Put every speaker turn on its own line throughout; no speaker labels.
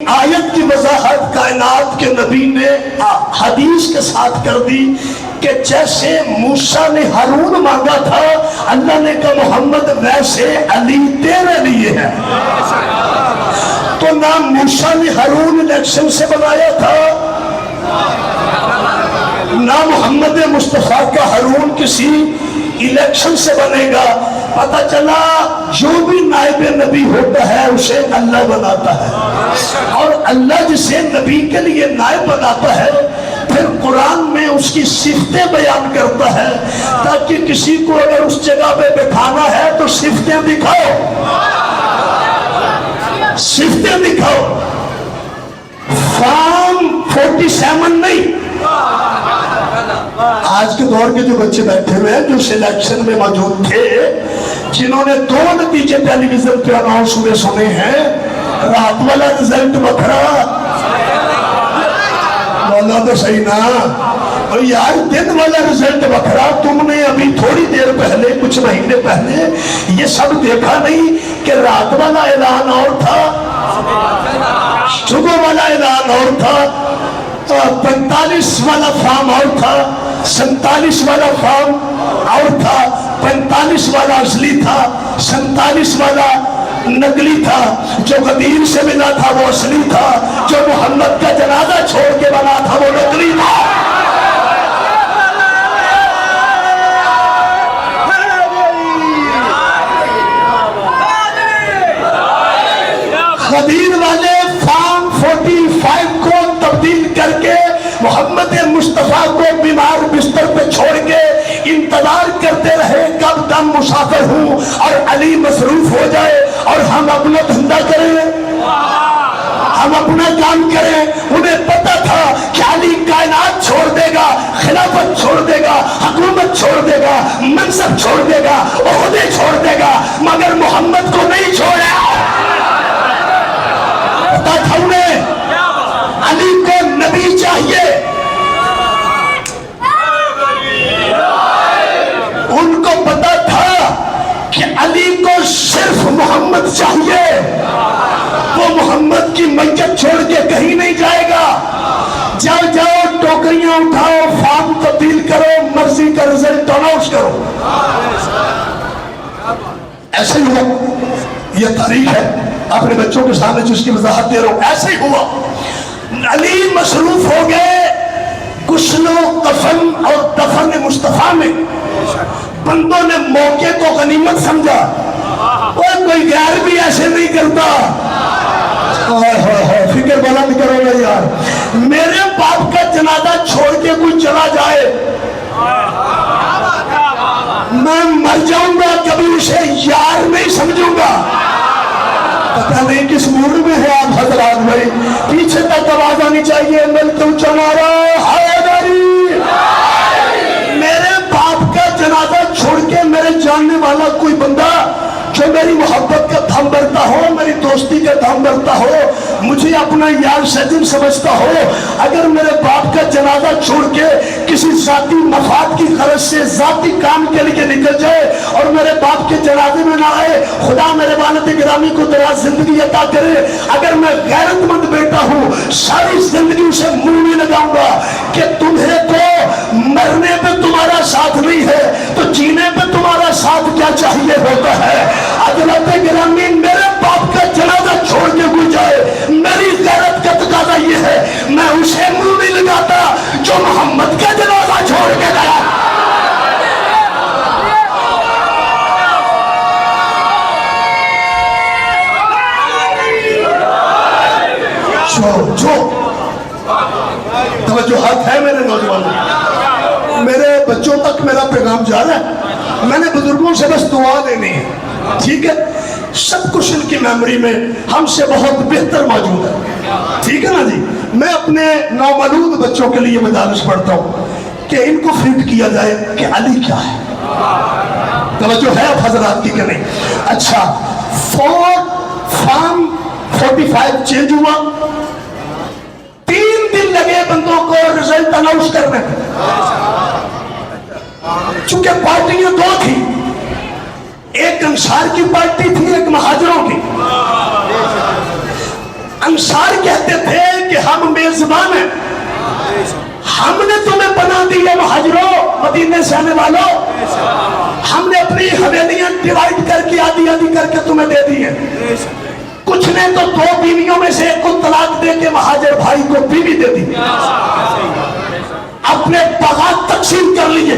آیت کی وضاحت کائنات کے نبی نے حدیث کے ساتھ کر دی کہ جیسے موسیٰ نے ہارون مانگا تھا، اللہ نے کہا محمد ویسے علی تیرے لیے ہے۔ تو نام موسیٰ نے ہارون الیکشن سے بنایا تھا، نہ محمد مصطفیٰ کا ہارون کسی الیکشن سے بنے گا۔ پتہ چلا جو بھی نائب نبی ہوتا ہے اسے اللہ بناتا ہے، اور اللہ جسے نبی کے لیے نائب بناتا ہے پھر قرآن میں اس کی صفتیں بیان کرتا ہے، تاکہ کسی کو اگر اس جگہ پہ بٹھانا ہے تو صفتیں دکھاؤ، صفتیں دکھاؤ، فارم 47 نہیں۔ آج کے دور کے جو بچے بیٹھے ہوئے ہیں جو سلیکشن میں موجود تھے، جنہوں نے 2 نتیجے ٹیلی ویژن پہ اناؤنس ہوئے سنے ہیں، رات والا رزلٹ بکھرا، مولا تو صحیح نا، اور یار دن والا رزلٹ بکھرا۔ تم نے ابھی تھوڑی دیر پہلے، کچھ مہینے پہلے یہ سب دیکھا نہیں کہ رات والا اعلان اور تھا، صبح والا اعلان اور تھا، 45 والا فارم اور تھا، 47 والا فارم اور تھا، 45 والا اصلی تھا، 47 والا نقلی تھا، جو غدیر سے ملا تھا وہ اصلی تھا، جو محمد کا جنازہ چھوڑ کے بنا تھا وہ نقلی تھا۔ غدیر والے فارم 45 کو تبدیل کر کے محمد مصطفیٰ کو بیمار بستر پہ چھوڑ کے انتظار کرتے رہے کب دم مسافر ہوں اور علی مصروف ہو جائے اور ہم اپنا دھندا کریں، ہم اپنا کام کریں۔ انہیں پتا تھا کہ علی کائنات چھوڑ دے گا، خلافت چھوڑ دے گا، حکومت چھوڑ دے گا، منصب چھوڑ دے گا، عہدے چھوڑ دے گا، مگر محمد کو نہیں چھوڑا۔ پتا تھا انہیں علی کو نبی چاہیے، ان کو پتا تھا کہ علی کو صرف محمد چاہیے، وہ محمد کی میت چھوڑ کے کہیں نہیں جائے گا۔ جاؤ جاؤ ٹوکریاں اٹھاؤ، فارم تبدیل کرو، مرضی کا رزلٹ اناؤنس کرو۔ ایسے ہی ہوا، یہ تاریخ ہے، اپنے بچوں کے سامنے جس کی وضاحت دے رہا ہوں، ایسے ہی ہوا۔ علی مصروف ہو گئے غسل و کفن اور دفن مصطفیٰ میں۔ بندوں نے موقع کو غنیمت سمجھا، اور کوئی غیر بھی ایسے نہیں کرتا۔ فکر بلند کرو گے یار، میرے باپ کا جنازہ چھوڑ کے کوئی چلا جائے میں مر جاؤں گا، کبھی اسے یار نہیں سمجھوں گا۔ پتہ نہیں کس موڈ میں ہے آپ حضرات بھائی، پیچھے تک آواز آنی چاہیے، ملک اونچا نعرہ حیدری۔ میرے باپ کا جنازہ چھوڑ کے میرے جاننے والا کوئی بندہ جو میری محبت کا دھم بھرتا ہو، میری دوستی کا دھم بھرتا ہو، مجھے اپنا یار سجن سمجھتا ہو، اگر میرے باپ کا جنازہ چھوڑ کے کسی ذاتی مفاد کی غرض سے ذاتی کام کے لیے نکل جائے اور میرے باپ کے جنازے میں نہ آئے، خدا میرے والد گرامی کو دراز زندگی عطا کرے۔ اگر میں غیرت مند بیٹا ہوں، ساری زندگی اسے منہ نہیں لگاؤں گا کہ تمہیں تو مرنے پہ تمہارا ساتھ نہیں ہے تو جینے پہ تمہارا ساتھ کیا چاہیے ہوتا ہے۔ حضرت گرامی، میرے باپ کا جنازہ چھوڑ کے کوئی جائے، میری غیرت کا تقاضا یہ ہے میں اسے منہ نہیں لگاتا جو محمد کا جنازہ چھوڑ کے گیا۔ جو توجہات ہے میرے نوجوانوں، میرے بچوں تک میرا پیغام جا رہا ہے، میں نے بزرگوں سے بس دعا لینی ہے، ٹھیک ہے؟ سب کچھ ان کی میموری میں ہم سے بہت بہتر موجود ہے، ٹھیک ہے نا جی؟ میں اپنے نومولود بچوں کے لیے مدارس پڑھتا ہوں کہ ان کو فٹ کیا جائے کہ علی کیا ہے۔ توجہ ہے اب حضرات کی کہ نہیں؟ اچھا، فارم 45 چینج ہوا، 3 دن لگے بندوں کو رزلٹ اناؤنس کرنے میں، چونکہ پارٹیاں 2 تھی، ایک انصار کی پارٹی تھی، ایک مہاجروں کی۔ انصار کہتے تھے کہ ہم میزبان ہیں، ہم نے تمہیں بنا دیا مہاجروں، مدینے سے آنے والوں، ہم نے اپنی حویلیاں ڈیوائیڈ کر کے آدھی آدھی کر کے تمہیں دے دی ہیں۔ کچھ نے تو 2 بیویوں میں سے ایک کو طلاق دے کے مہاجر بھائی کو بیوی دے دی، اپنے باغات تقسیم کر لیے،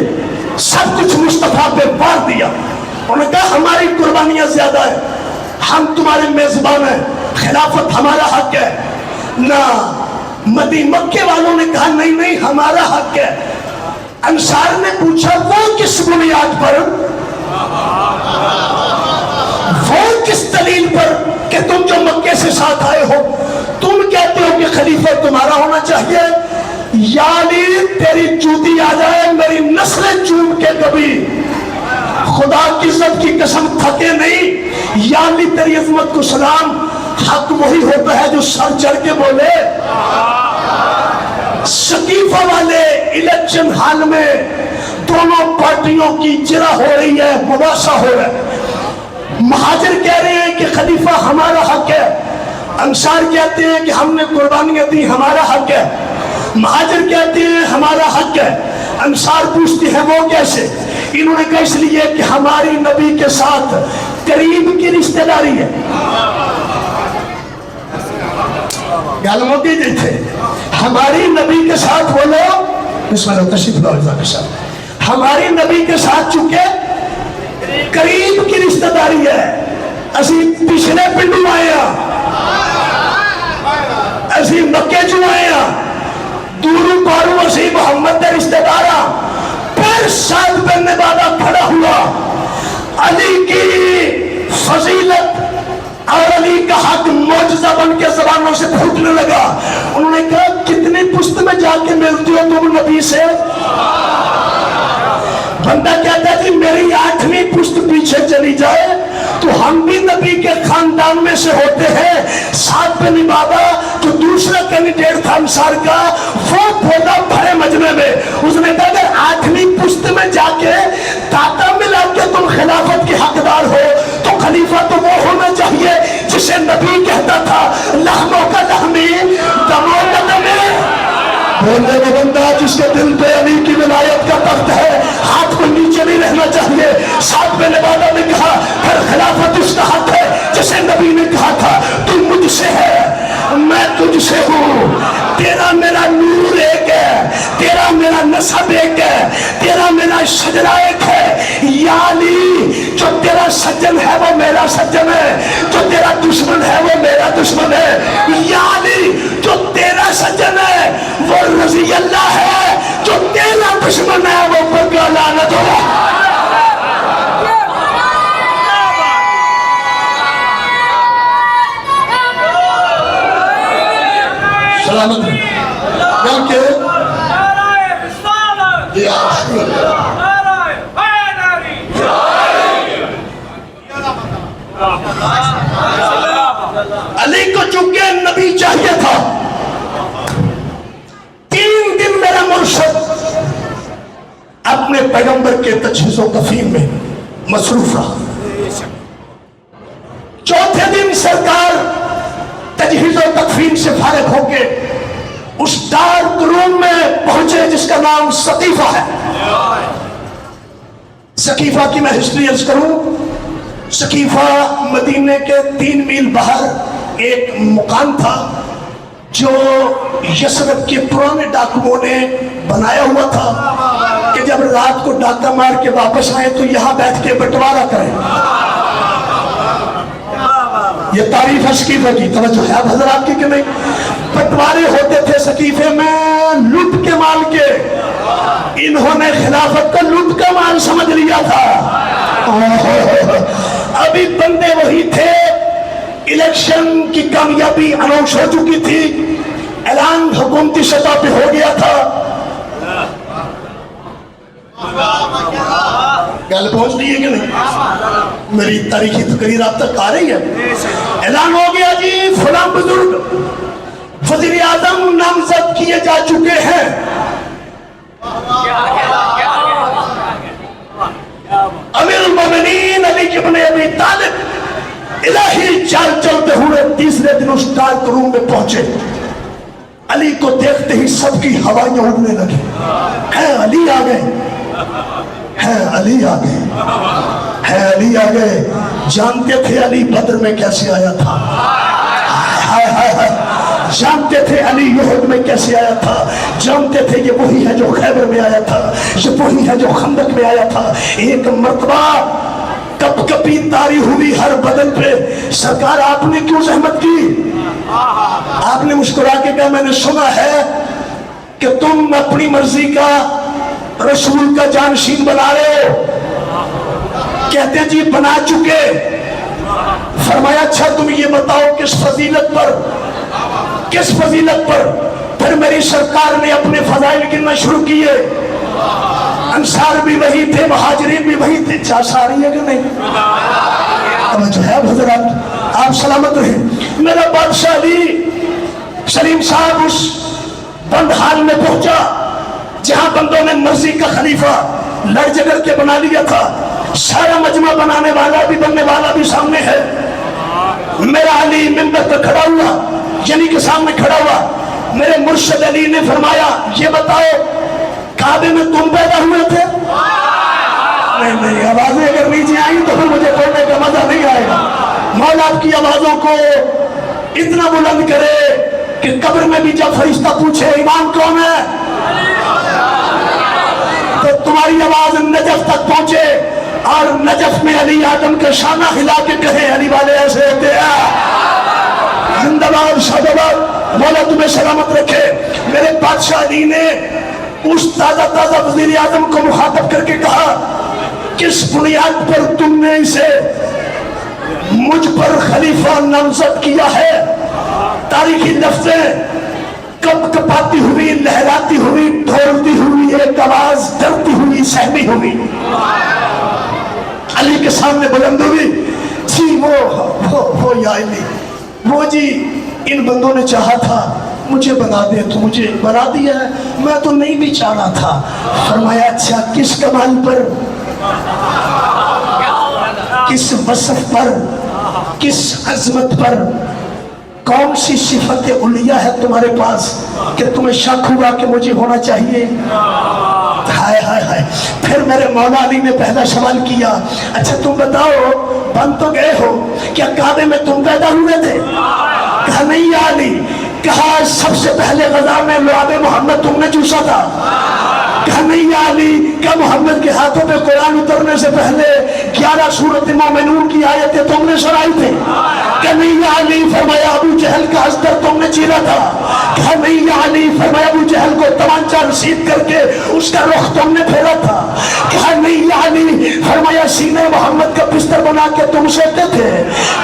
سب کچھ مصطفیٰ پہ بار دیا۔ انہوں نے کہا ہماری قربانیاں زیادہ ہیں، ہم تمہارے میزبان ہیں، خلافت ہمارا حق ہے۔ نہ مکے والوں نے کہا نہیں نہیں ہمارا حق ہے۔ انصار نے پوچھا وہ کس بنیاد پر، وہ کس دلیل پر کہ تم جو مکے سے ساتھ آئے ہو تم کہتے ہو کہ خلیفہ تمہارا ہونا چاہیے؟ یا علی تیری جوتی آ جائے میری نسلیں چوم کے کبھی خدا کی عزت کی قسم تھکے نہیں، یا علی تیری عظمت کو سلام، حق وہی ہوتا ہے جو سر چڑھ کے بولے۔ سقیفہ والے الیکشن ہال میں دونوں پارٹیوں کی جرا ہو رہی ہے، مباحثہ ہو رہا ہے۔ مہاجر کہہ رہے ہیں کہ خلیفہ ہمارا حق ہے، انصار کہتے ہیں کہ ہم نے قربانیاں دی ہمارا حق ہے۔ مہاجر کہتے ہیں ہمارا حق ہے، انصار پوچھتے ہیں وہ کیسے؟ انہوں نے کہا اس لیے کہ ہماری نبی کے ساتھ قریب کی رشتہ داری ہے۔ گل موٹی دی تھے ہماری نبی کے ساتھ بولو بسم اللہ تشریف لاؤ کے ساتھ، ہماری نبی کے ساتھ چونکہ قریب کی رشتہ داری ہے، اسی پچھلے پنڈو آئے ہیں، اسی مکے جو آئے ہیں، دورو پارو اسی محمد دے رشتہ دارا۔ پھر سعد بن عبادہ کھڑا ہوا، علی کی فضیلت اور علی کا حق معجزہ بن کے زبانوں سے پھوٹنے لگا۔ انہوں نے کہا کتنی پشت میں جا کے ملتی ہو تم نبی سے؟ بندہ کہتا ہے کہ میری 8ویں پشت پیچھے چلی جائے تو ہم بھی نبی کے خاندان میں سے ہوتے ہیں۔ سعد بن عبادہ جو دوسرا کینڈیڈیٹ تھا انصار کا، وہ بولا بھرے مجمع میں، اس نے کہا اگر 8ویں پشت میں جا کے داتا ملا کے تم خلافت کے حقدار ہو تو خلیفہ تو وہ ہونا چاہیے جسے نبی کہتا تھا لحموں کا لحمی دموں کا دمے۔ بولنے وہ بندہ جس کے دل پہ علی کی ولایت کا تخت ہے ہاتھ کو نیچے نہیں رہنا چاہیے۔ سعد بن عبادہ نے کہا پھر خلافت اس کا حق ہے جسے نبی نے کہا تھا تو مجھ سے ہے میں تجھ سے ہوں، تیرا میرا نور ایک ہے، تیرا میرا نسب ایک ہے، تیرا میرا شجرہ ایک ہے۔ یا علی جو تیرا سجن ہے وہ میرا سجن ہے، جو تیرا دشمن ہے وہ میرا دشمن ہے۔ یا علی جو تیرا سجن ہے وہ رضی اللہ ہے، جو تیرا دشمن ہے وہ بگا لعنت ہو۔ سلامت ہے بلکہ علی کو چونکہ نبی چاہیے تھا، 3 دن میرا مرشد اپنے پیغمبر کے تجہیز و تفہیم میں مصروف رہا۔ 4تھے دن سرکار تجہیز و تکفین سے فارغ ہو کے اس ڈارک روم میں پہنچے جس کا نام سقیفہ ہے۔ سقیفہ کی میں ہسٹری عرض کروں، سقیفہ مدینے کے 3 میل باہر ایک مقام تھا جو یثرب کے پرانے ڈاکوؤں نے بنایا ہوا تھا کہ جب رات کو ڈاکہ مار کے واپس آئے تو یہاں بیٹھ کے بٹوارا کریں۔ یہ تعریف ہے سقیفہ کی، توجہ ہے اب حضرات کی کہ نہیں؟ بٹوارے ہوتے تھے سقیفے میں لٹ کے مال کے، انہوں نے خلافت کو لٹ کا مال سمجھ لیا تھا۔ ابھی بندے وہی تھے، الیکشن کی کامیابی اناؤنس ہو چکی تھی، اعلان حکومتی سطح پہ ہو گیا تھا۔ گل پہنچ رہی ہے کہ نہیں؟ میری تاریخی تقریر آپ تک آ رہی ہے؟ اعلان ہو گیا جی فلاں بزرگ وزیر اعظم نامزد کیے جا چکے ہیں۔ امیر المومنین علی ابن ابی طالب इलाही चाल चलते हुए तीसरे दिन उस डार्क रूम में पहुंचे। अली को देखते ही सबकी हवाएं उड़ने लगी। है अली आ गए, है अली आ गए, है अली आ गए। जानते थे अली बद्र में कैसे आया था, हाय हाय हाय। जानते थे अली युहद में कैसे आया था, जानते थे ये वही है जो खैबर में आया था, ये वही है जो खंदक में आया था। एक मर्तबा कप कपी तारी हुई हर बदन पे, सरकार आपने क्यों जहमत की? आपने मुस्कुरा के कहा मैंने सुना है कि तुम अपनी मर्जी का रसूल का जानशीन बना रहे हो। कहते जी बना चुके। फरमाया अच्छा तुम ये बताओ किस फजीलत पर, किस फजीलत पर? फिर मेरी सरकार ने अपने फजाइल गिनना शुरू किए। अंसार भी वही थे, महाजरीन भी वही थे। चाश आ रही है कि नहीं? अब जो है हजरत आप सलामत रहे। मेरा बादशाह अली सलीम साहब उस बंद हाल में पहुंचा जहां बंदों ने मर्जी का खलीफा लड़ झगड़ के बना लिया था। सारा मजमा बनाने वाला भी बनने वाला भी सामने है। मेरा अली मिंबर पर खड़ा हुआ, यानी के सामने खड़ा हुआ। मेरे मुर्शिद अली ने फरमाया ये बताओ काबे में तुम पैदा हुए थे? नहीं नहीं, आवाजें अगर नीचे आई तो फिर मुझे पढ़ने का मजा नहीं आएगा। मौला आपकी आवाजों को इतना बुलंद करे कि कब्र में भी जब फरिश्ता पूछे ईमान कौन है तो तुम्हारी आवाज नजफ तक पहुंचे और नजफ में अली आदम के शाना हिला के कहे अली वाले ऐसे होते हैं। जिंदाबाद शादाबाद, मौला तुम्हें सलामत रखे। मेरे बादशाह अली ने उस ताजा ताजा वजीर आजम को मुखातब करके कहा किस बुनियाद पर तुमने इसे मुझ पर खलीफा नामजद किया है? तारीखी लफ्ज़ें कब कपाती हुई, लहराती हुई, ढोलती हुई, एक आवाज डरती हुई, सहमी हुई अली के सामने बुलंद हुई। जी वो या अली, वो जी इन बंदों ने चाहा था मुझे बना दे तो मुझे बना दिया है, मैं तो नहीं भी चाह रहा था। फरमाया अच्छा किस कमाल पर, किस वसफ पर, किस अजमत पर, कौन सी सिफत उलिया है तुम्हारे पास कि तुम्हें शक हुआ कि मुझे होना चाहिए? हाय हाय हाय। फिर मेरे मौला अली ने पहला सवाल किया अच्छा तुम बताओ बन तो गए हो, क्या काबे में तुम पैदा हुए थे? कहा नहीं या अली। कहा सबसे पहले गजा में लुआबे मोहम्मद तुमने चूसा था? कहा नहीं या अली। क्या मोहम्मद के हाथों पे कुरान उतरने से पहले 11 सूरत मोमिनून की आयतें तुमने सुनाई थी? क्या नहीं या अली। फरमाया अबू जहल का अस्तर तुमने चीरा था? कहा नहीं या अली। फरमाया अबू जहल को तमांचा रसीद करके उसका रुख तुमने फेरा था? कहा नहीं या अली। फरमाया सीने मोहम्मद का बिस्तर बना के तुम सोते थे?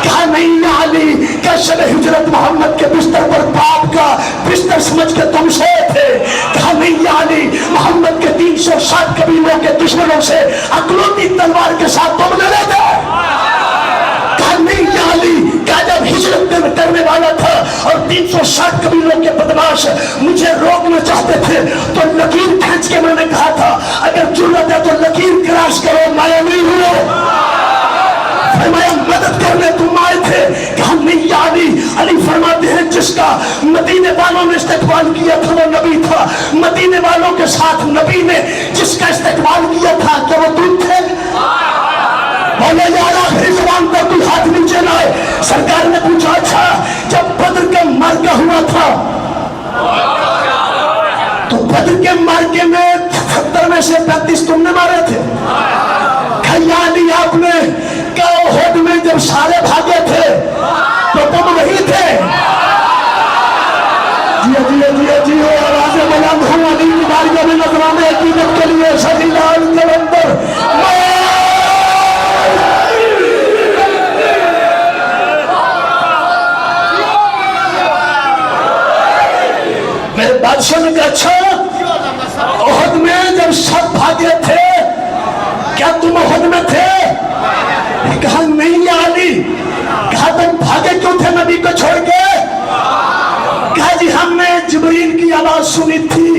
कहा नहीं या अली। क्या शब हिजरत मोहम्मद के बिस्तर पर बाप का बिस्तर समझ के तुम सोए थे? कहा नहीं या अली। मोहम्मद के 360 कबीलों के दुश्मनों से अकलौती तलवार के साथ तुम लड़े थे? कहा नहीं या अली। क्या जब हिजरत करने वाला था और 360 कबीलों के बदमाश मुझे रोकना चाहते थे तो लकीर खींच के मैंने कहा था अगर जुर्रत है तो लकीर क्रॉस करो, माया नहीं हुए। फरमाया मदद करने तुम आए थे? कहा नहीं या अली। अली फरमाते हैं जिसका मदीने वालों ने इस्तेकबाल किया था वो नबी था, मदीने वालों के साथ नबी ने जिसका इस्तेकबाल किया था क्या वो तुम थे? बोले यार आखिरी जुबान पर कोई हाथ नीचे लाए। सरकार ने पूछा अच्छा जब बद्र का मार्का हुआ था तो बद्र के मार्के में 70 में से 35 तुमने मारे थे? खैया अली आपने क्या उहद में जब सारे भागे थे तो तुम वही थे? जियो जियो जियो जियो आवाज़ें बुलंद हो अली की बारियों में नजराने अकीदत के लिए सही लाल कलंदर मेरे बादशाह ने कहा अच्छा उहद में जब सब भागे थे क्या तुम उहद में थे? कहा नहीं या अली। कहा तुम भागे क्यों थे नबी को छोड़ के? कहा जी हमने जिब्रील की आवाज सुनी थी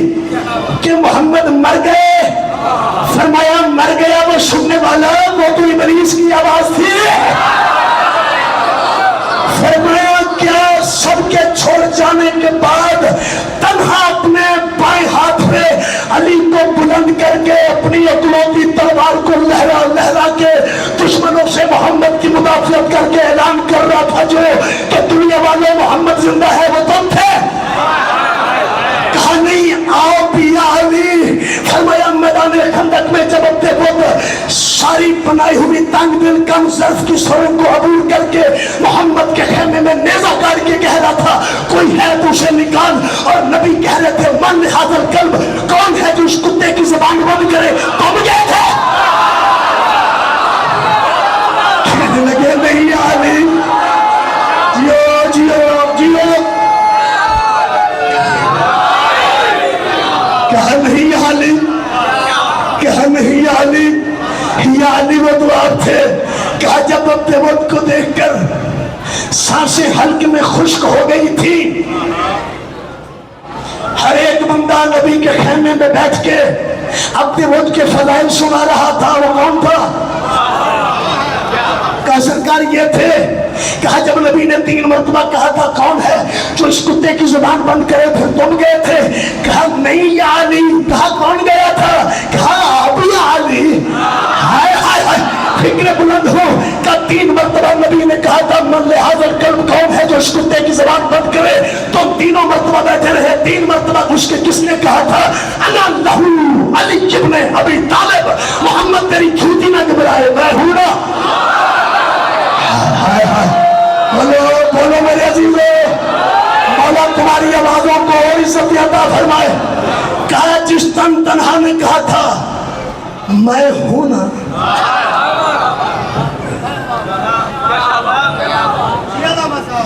कि मोहम्मद मर गए। फरमाया मर गया वो सुनने वाला वो तो इब्लीस की आवाज थी। फरमाया क्या सब के छोड़ जाने के बाद तन्हा अपने बाएं हाथ में अली को बुलंद करके अपनी अकलौती तलवार को लहरा लहरा के दुश्मनों से मोहम्मद की मुदाफियत करके ऐलान कर रहा था जो कि दुनिया वालों मोहम्मद जिंदा है वो तुम थे। कहा नहीं आओ पिया अली। फरमाया मैदान खंदक में जब अपने वक्त सारी बनाई हुई तंग दिल कम सर्फ की स्वरों को अबूर करके मोहम्मद के खेमे में नेजा काट के कह रहा था कोई है तो उसे निकाल। और नबी कह रहे थे मन हाजिर कल्ब, कौन है जो उस कुत्ते की जुबान बंद करे? तुम गए थे। कहने लगे नहीं अली, जियो जियो जियो। कहा नहीं अली, कहा नहीं अली, या अली वो तो आप थे। कहा जब अपने वक्त को देखकर सांसें हल्क में खुश्क हो गई थी, हर एक बंदा नबी के खेमे में बैठ के अपने वक्त के फजाइल सुना रहा था। वो कौन था? कहा सरकार ये थे। कहा जब नबी ने 3 मरतबा कहा था कौन है जो इस कुत्ते की जुबान बंद करे, फिर तुम गए थे। कहा नहीं या अली। कहा कौन गया था? कहा आप या अली। हाय हाय हाय, फिक्र बुलंद हो। का 3 मरतबा नबी ने कहा था मन लिहाजर कल्ब, कौन है जो इस कुत्ते की जुबान बंद करे? तो तीनों मरतबा बैठे रहे। 3 मरतबा घुस के किसने कहा था? अना लहू अली इब्ने अबी तालिब, मोहम्मद तेरी झूठी ना घबराए, मैं हूं ना। हाय हाय, बोलो बोलो मेरे अजीजों, मौला तुम्हारी आवाजों को और इज्जत अता फरमाए। कहा जिस तन तन्हा ने कहा था मैं हूं ना,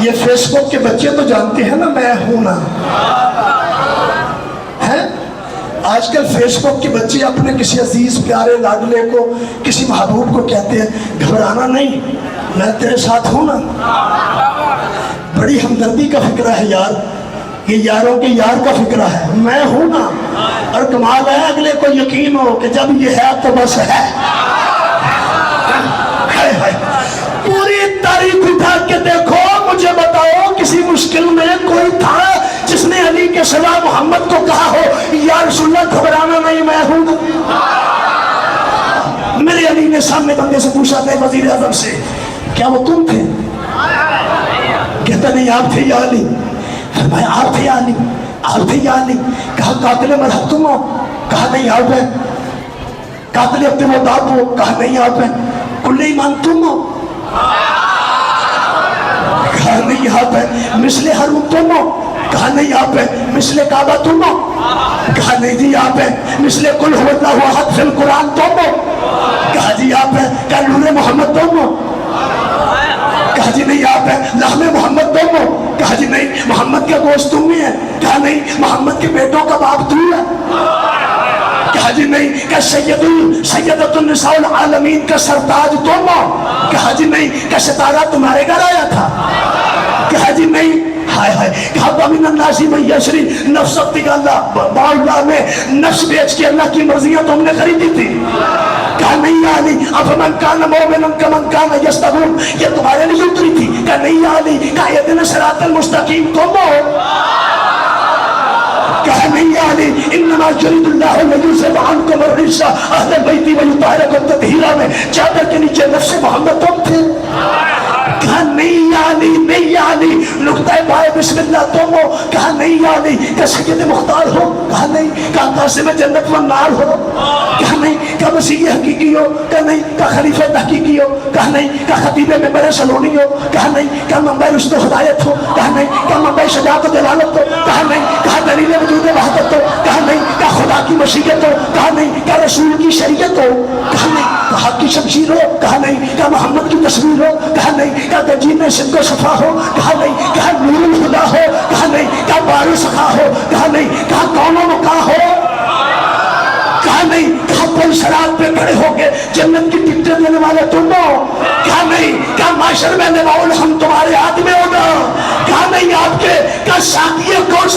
ये फेसबुक के बच्चे तो जानते हैं ना मैं हूं ना है। आजकल फेसबुक के बच्चे अपने किसी अजीज प्यारे लाडले को, किसी महबूब को कहते हैं घबराना नहीं, मैं तेरे साथ हूं ना। बड़ी हमदर्दी का फिक्रा है यार, ये यारों के यार का फिक्रा है, मैं हूं ना। और कमाल है अगले को यकीन हो कि जब ये है तो बस है। पूरी तारीफ उठा के देखो, मुझे बताओ किसी मुश्किल में कोई था जिसने अली के सिवा मोहम्मद को कहा हो या रसूलल्लाह घबराना नहीं मैं हूं ना। मेरे अली ने सामने बंदे से पूछा था वजीर आजम से, क्या वो तुम थे? कहता नहीं आप थे या अली। फरमाया आप थे या अली, आप थे या अली। कहा कातिल मरहब तुम हो? कहा नहीं आप है। कातिल अपने वो दाप हो? कहा नहीं आप है। कुल्ले ईमान तुम हो? कहा नहीं आप है। मिसले हर तुम हो? कहा नहीं आप है। मिसले काबा तुम हो? कहा नहीं जी आप है। मिसले कुल हुवल्लाहु अहद फिल कुरान तुम हो? कहा जी आप है। क्या नूरे मोहम्मद तुम हो? कहा जी नहीं आप है। लहमे मोहम्मद तुम हो? कहा जी नहीं, मोहम्मद का गोश्त तुम ही है। कहा नहीं, मोहम्मद के बेटों का बाप तू है। कहा जी नहीं, क्या सैयदतुन निसाउल आलमीन का सरताज तुम हो? कहा जी नहीं, क्या सितारा तुम्हारे घर आया था? कहा जी नहीं। हाय हाय, कहा नासी यशरी नफ्सती का अल्लाह में नफ्स बेच के अल्लाह की मर्जियां तुमने खरीदी थी। कहा नहीं आली, अब मन कान मोमिनन का मन कान यस्तगून, ये तुम्हारे लिए उतरी थी। कहा नहीं आली, कहा यदिन सिरातल मुस्तकीम तुम हो? कहा नहीं आली, इन्नमा युरीदुल्लाहु लियुज़हिबा अन्कुम अर्रिज्सा अहलल बैति व युतहिरकुम तत्हीरा में चादर के नीचे नफ्स मोहम्मद तुम थे। कहा नहीं आली, नहीं आली, नुक्ता बाय बिस्मिल्लाह तुम हो? कहा नहीं आली, क्या सैयद मुख्तार हो? कहा नहीं, कहा कासिम जन्नत व नार हो? कहा नहीं, क्या मसीह हकीकी हो? कहा नहीं, क्या खलीफा हकीकी हो? कहा नहीं, क्या खतीब मेंबर सलोनी हो? कहा नहीं, क्या मंबा रुश्द हिदायत हो? कहा नहीं, क्या मंबा शजाअत दलालत हो? कहा नहीं, क्या दलील वजूद वहदत हो? कहा नहीं, क्या खुदा की मशीयत हो? कहा नहीं, क्या रसूल की शरीयत हो? कहा नहीं, क्या हक की शमशीर हो? कहा नहीं, क्या मोहम्मद की तस्वीर हो? कहा नहीं, क्या दजीन सिद्ध सफा हो? कहा नहीं, क्या नूरुल हुदा हो? कहा नहीं, क्या बारू सखा हो? कहा नहीं, क्या कौनो मका हो? कहा नहीं, क्या पुल सरात पे खड़े होके जन्नत की टिकटें देने वाले तुम हो? कहा नहीं, क्या माशर में नवाउल हम तुम्हारे हाथ में होगा? कहा नहीं, आपके क्या साकिए कौन